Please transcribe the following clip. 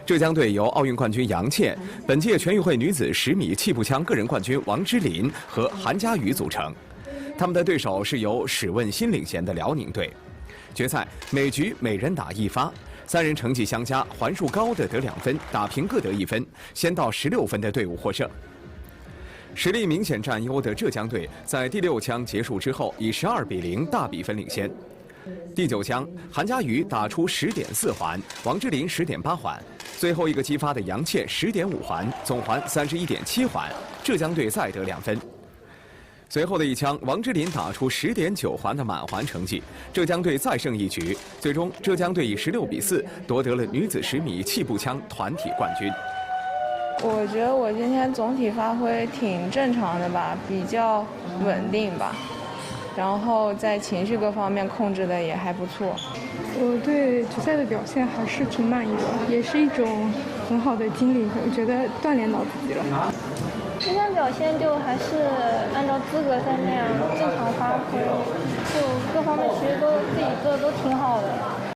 浙江队由奥运冠军杨倩、本届全运会女子10米气步枪个人冠军王之琳和韩佳宇组成，他们的对手是由史问新领衔的辽宁队。决赛每局每人打1发，3人成绩相加，环数高的得2分，打平各得1分，先到16分的队伍获胜。实力明显占优的浙江队在第6枪结束之后，以12比0大比分领先。第9枪，韩佳宇打出10.4环，王之琳10.8环，最后一个击发的杨倩10.5环，总环31.7环，浙江队再得2分。随后的一枪，王之琳打出10.9环的满环成绩，浙江队再胜一局，最终浙江队以16比4夺得了女子10米气步枪团体冠军。我觉得我今天总体发挥挺正常的吧，比较稳定吧。然后在情绪各方面控制的也还不错。我对决赛的表现还是挺满意的，也是一种很好的经历，我觉得锻炼到自己了。今天表现就还是按照资格赛那样正常发挥，就各方面其实都自己做的都挺好的。